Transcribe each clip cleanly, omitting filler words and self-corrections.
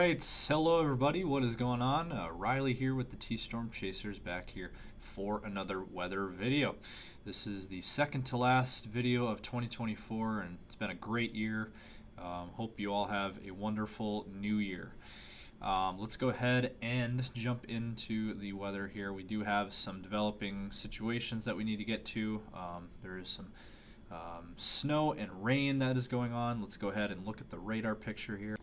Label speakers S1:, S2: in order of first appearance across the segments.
S1: right, hello everybody. What is going on? Riley here with the T-Storm Chasers back here for another weather video. This is the second to last video of 2024, and it's been a great year. Hope you all have a wonderful new year. Let's go ahead and jump into the weather here. We do have some developing situations that we need to get to. There is some snow and rain that is going on. Let's go ahead and look at the radar picture here.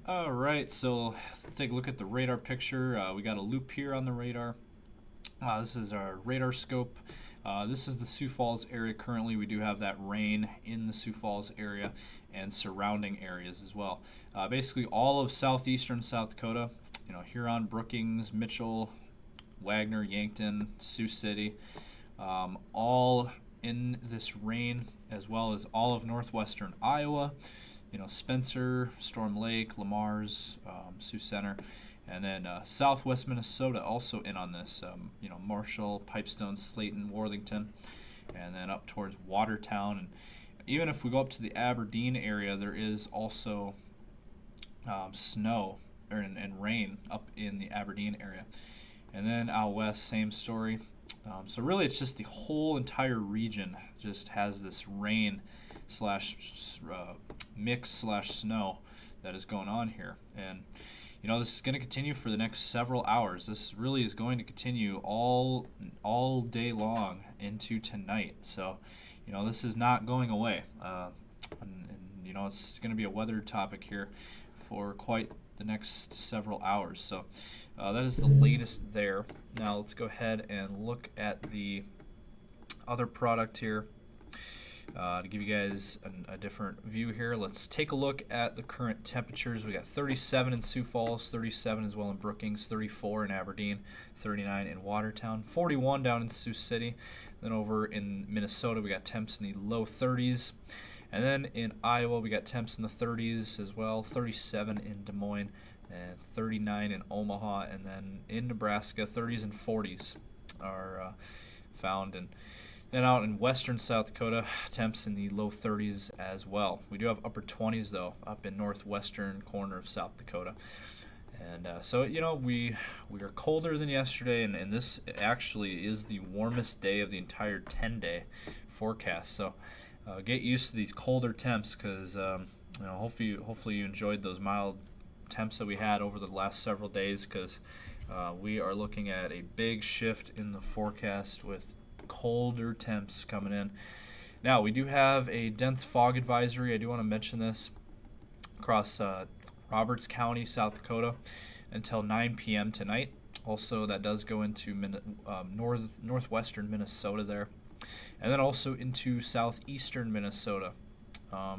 S1: Alright, so let's take a look at the radar picture. We got a loop here on the radar. This is our radar scope. This is the Sioux Falls area currently. We do have that rain in the Sioux Falls area and surrounding areas as well. Basically all of southeastern South Dakota, Huron, Brookings, Mitchell, Wagner, Yankton, Sioux City, all in this rain, as well as all of northwestern Iowa. Spencer, Storm Lake, Lamar's, Sioux Center, and then southwest Minnesota also in on this. Marshall, Pipestone, Slayton, Worthington, and then up towards Watertown. And even if we go up to the Aberdeen area, there is also snow and rain up in the Aberdeen area. And then out west, same story. So really it's just the whole entire region just has this rain slash mix slash snow that is going on here. And this is going to continue for the next several hours. This really is going to continue all day long into tonight. So this is not going away. And it's going to be a weather topic here for quite the next several hours. So that is the latest there. Now let's go ahead and look at the other product here. To give you guys a different view here, let's take a look at the current temperatures. We got 37 in Sioux Falls, 37 as well in Brookings, 34 in Aberdeen, 39 in Watertown, 41 down in Sioux City. Then over in Minnesota, we got temps in the low 30s. And then in Iowa, we got temps in the 30s as well, 37 in Des Moines, and 39 in Omaha. And then in Nebraska, 30s and 40s are found. And then out in western South Dakota, temps in the low 30s as well. We do have upper 20s, though, up in northwestern corner of South Dakota. And so, we are colder than yesterday, and this actually is the warmest day of the entire 10-day forecast. So get used to these colder temps because, hopefully you enjoyed those mild temps that we had over the last several days, because we are looking at a big shift in the forecast with colder temps coming in. Now we do have a dense fog advisory. I do want to mention this across Roberts County, South Dakota, until 9 p.m. tonight. Also, that does go into northwestern Minnesota there, and then also into southeastern Minnesota,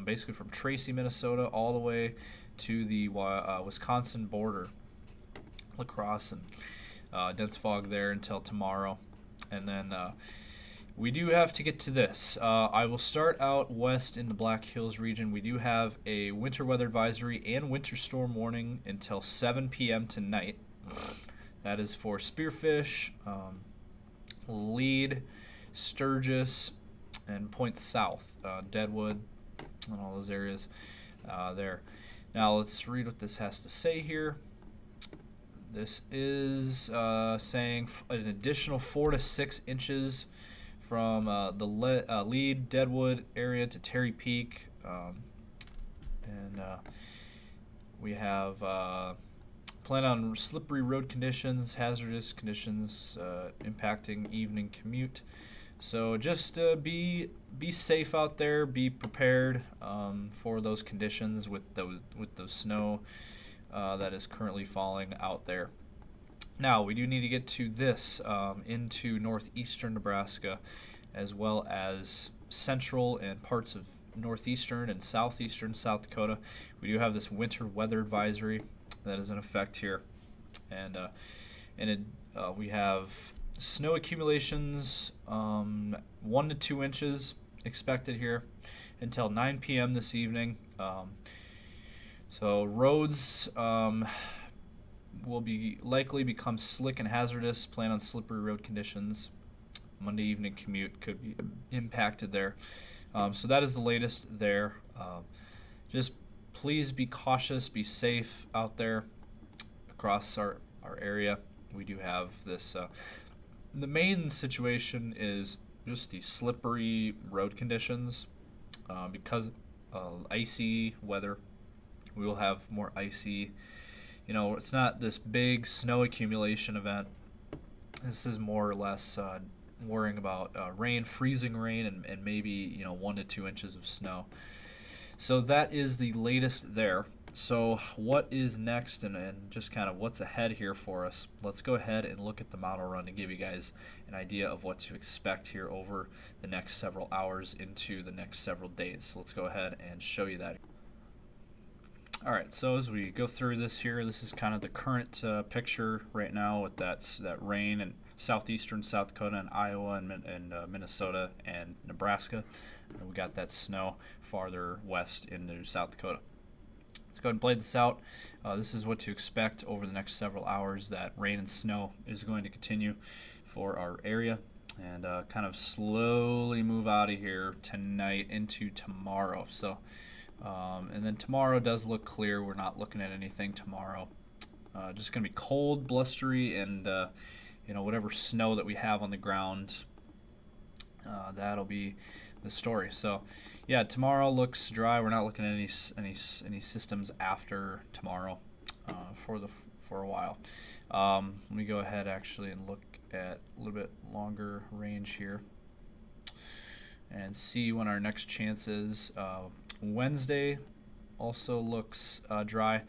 S1: basically from Tracy, Minnesota, all the way to the Wisconsin border, La Crosse, and dense fog there until tomorrow. And then we do have to get to this. I will start out west in the Black Hills region. We do have a winter weather advisory and winter storm warning until 7 p.m. tonight. That is for spearfish, lead, Sturgis, and Point South, Deadwood, and all those areas there. Now let's read what this has to say here. This is saying an additional 4 to 6 inches from the Lead, Deadwood area to Terry Peak. And we have plan on slippery road conditions, hazardous conditions impacting evening commute. So just be safe out there. Be prepared for those conditions with those snow that is currently falling out there. Now we do need to get to this into northeastern Nebraska, as well as central and parts of northeastern and southeastern South Dakota. We do have this winter weather advisory that is in effect here, and we have snow accumulations 1 to 2 inches expected here until 9 p.m. this evening. So roads will likely become slick and hazardous. Plan on slippery road conditions. Monday evening commute could be impacted there. So that is the latest there. Just please be cautious, be safe out there across our area. We do have this. The main situation is just the slippery road conditions because of icy weather. We will have more icy. It's not this big snow accumulation event. This is more or less worrying about rain, freezing rain, and maybe 1 to 2 inches of snow. So that is the latest there. So what is next and just kind of what's ahead here for us? Let's go ahead and look at the model run to give you guys an idea of what to expect here over the next several hours into the next several days. So let's go ahead and show you that. All right, so as we go through this here, this is kind of the current picture right now with that rain in southeastern South Dakota and Iowa and Minnesota and Nebraska. And we got that snow farther west into South Dakota. Let's go ahead and play this out. This is what to expect over the next several hours. That rain and snow is going to continue for our area and kind of slowly move out of here tonight into tomorrow. So, and then tomorrow does look clear. We're not looking at anything tomorrow. Just going to be cold, blustery, and whatever snow that we have on the ground, that'll be the story. So yeah, tomorrow looks dry. We're not looking at any systems after tomorrow for a while. Let me go ahead actually and look at a little bit longer range here and see when our next chance is. Wednesday also looks dry.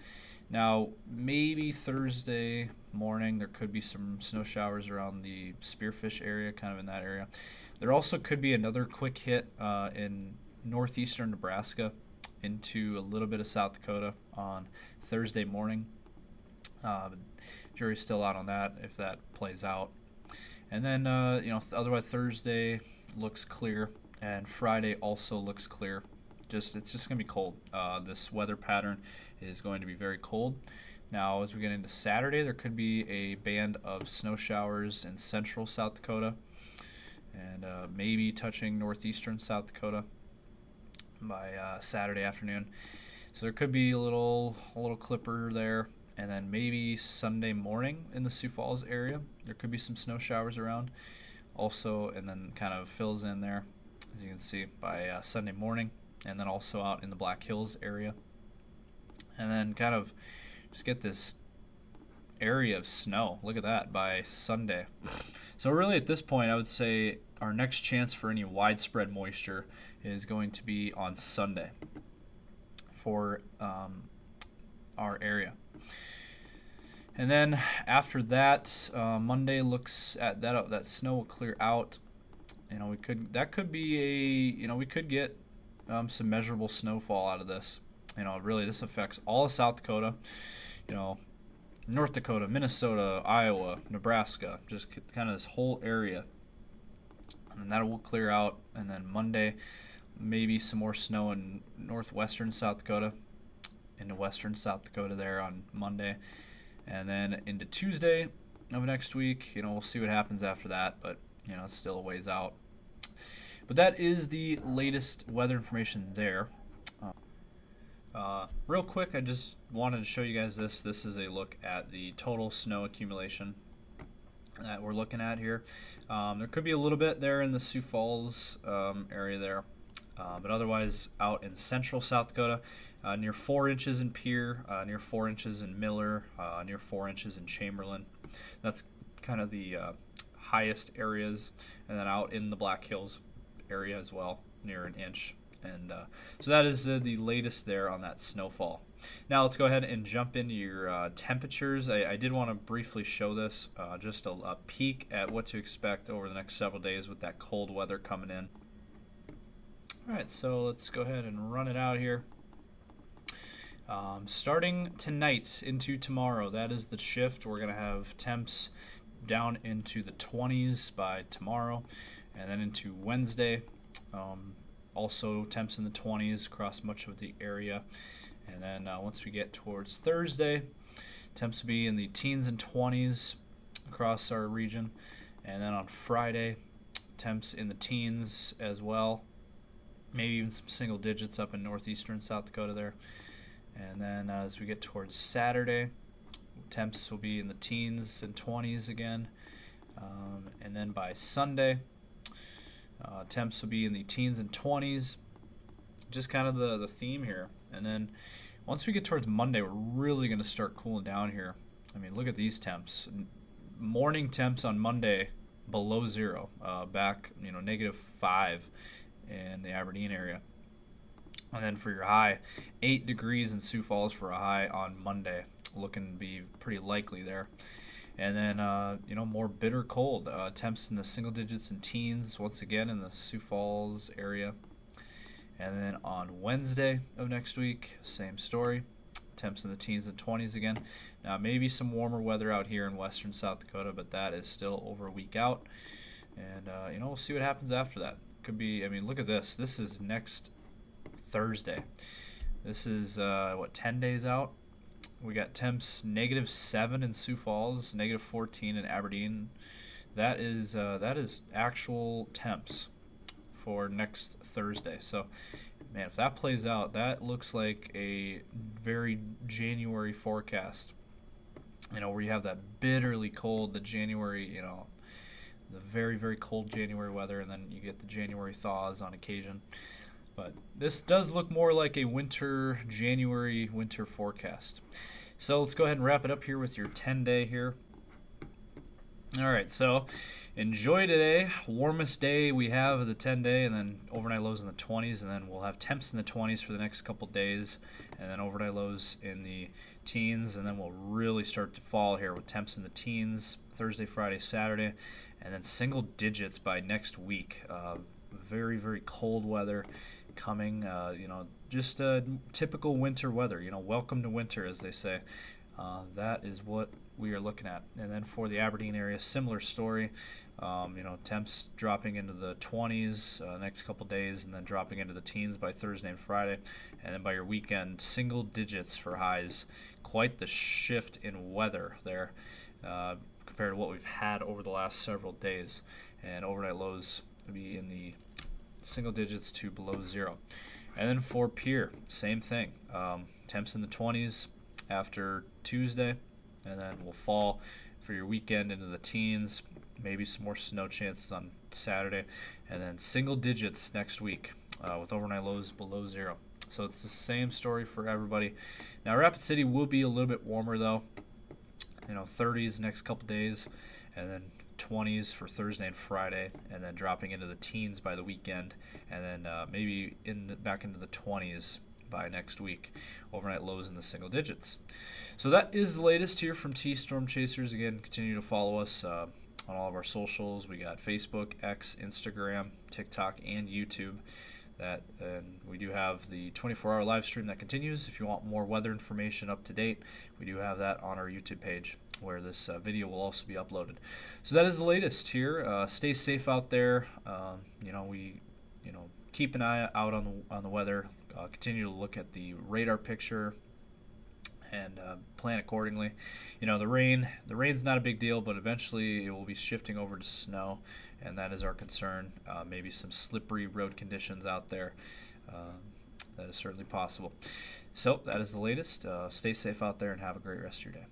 S1: Now, maybe Thursday morning there could be some snow showers around the Spearfish area, kind of in that area. There also could be another quick hit in northeastern Nebraska into a little bit of South Dakota on Thursday morning. Jury's still out on that if that plays out. And then, otherwise Thursday looks clear, and Friday also looks clear. It's just going to be cold. This weather pattern is going to be very cold. Now, as we get into Saturday, there could be a band of snow showers in central South Dakota and maybe touching northeastern South Dakota by Saturday afternoon. So there could be a little clipper there. And then maybe Sunday morning in the Sioux Falls area, there could be some snow showers around also, and then kind of fills in there, as you can see, by Sunday morning, and then also out in the Black Hills area. And then kind of just get this area of snow. Look at that by Sunday. So really at this point, I would say our next chance for any widespread moisture is going to be on Sunday for our area. And then after that, Monday looks at that snow will clear out. We could get some measurable snowfall out of this. Really this affects all of South Dakota, North Dakota, Minnesota, Iowa, Nebraska, just kind of this whole area. And that will clear out. And then Monday, maybe some more snow in northwestern South Dakota, into western South Dakota there on Monday. And then into Tuesday of next week, we'll see what happens after that, but it's still a ways out. But that is the latest weather information there. Real quick, I just wanted to show you guys this. This is a look at the total snow accumulation that we're looking at here. There could be a little bit there in the Sioux Falls area there, but otherwise out in central South Dakota, near 4 inches in Pierre, near 4 inches in Miller, near 4 inches in Chamberlain. That's kind of the highest areas, and then out in the Black Hills area as well, near an inch. And so that is the latest there on that snowfall. Now let's go ahead and jump into your temperatures. I did want to briefly show this, just a peek at what to expect over the next several days with that cold weather coming in. All right, so let's go ahead and run it out here. Starting tonight into tomorrow, that is the shift. We're going to have temps down into the 20s by tomorrow, and then into Wednesday, also temps in the 20s across much of the area. And then once we get towards Thursday, temps will be in the teens and 20s across our region. And then on Friday, temps in the teens as well, maybe even some single digits up in northeastern South Dakota there. And then as we get towards Saturday, temps will be in the teens and 20s again. And then by Sunday, temps will be in the teens and 20s. Just kind of the theme here. And then once we get towards Monday, we're really going to start cooling down here. I mean, look at these temps. Morning temps on Monday below zero, back -5 in the Aberdeen area. And then for your high, 8 degrees in Sioux Falls for a high on Monday, looking to be pretty likely there. And then more bitter cold, temps in the single digits and teens once again in the Sioux Falls area. And then on Wednesday of next week, same story. Temps in the teens and 20s again. Now, maybe some warmer weather out here in western South Dakota, but that is still over a week out. And, we'll see what happens after that. Could be, look at this. This is next Thursday. This is, 10 days out? We got temps -7 in Sioux Falls, -14 in Aberdeen. That is actual temps for next Thursday. So, man, if that plays out, that looks like a very January forecast. Where you have that bitterly cold, the January, the very, very cold January weather, and then you get the January thaws on occasion. But this does look more like a January winter forecast. So let's go ahead and wrap it up here with your 10-day here. All right, so enjoy today. Warmest day we have of the 10-day, and then overnight lows in the 20s, and then we'll have temps in the 20s for the next couple days, and then overnight lows in the teens, and then we'll really start to fall here with temps in the teens Thursday, Friday, Saturday, and then single digits by next week. Very, very cold weather coming, just typical winter weather, welcome to winter, as they say. That is what we are looking at. And then for the Aberdeen area, similar story. Temps dropping into the 20s next couple days, and then dropping into the teens by Thursday and Friday. And then by your weekend, single digits for highs. Quite the shift in weather there compared to what we've had over the last several days. And overnight lows will be in the single digits to below zero. And then for Pierre, same thing. Temps in the 20s after Tuesday, and then we'll fall for your weekend into the teens, maybe some more snow chances on Saturday, and then single digits next week with overnight lows below zero. So it's the same story for everybody. Now Rapid City will be a little bit warmer though, 30s next couple days, and then 20s for Thursday and Friday, and then dropping into the teens by the weekend, and then maybe back into the 20s by next week. Overnight lows in the single digits. So that is the latest here from T Storm Chasers. Again, continue to follow us on all of our socials. We got Facebook, X, Instagram, TikTok, and YouTube. And we do have the 24-hour live stream that continues. If you want more weather information up to date, we do have that on our YouTube page, where this video will also be uploaded. So that is the latest here. Stay safe out there. We keep an eye out on the weather. Continue to look at the radar picture and plan accordingly. The rain's not a big deal, but eventually it will be shifting over to snow, and that is our concern. Maybe some slippery road conditions out there. That is certainly possible. So that is the latest. Stay safe out there and have a great rest of your day.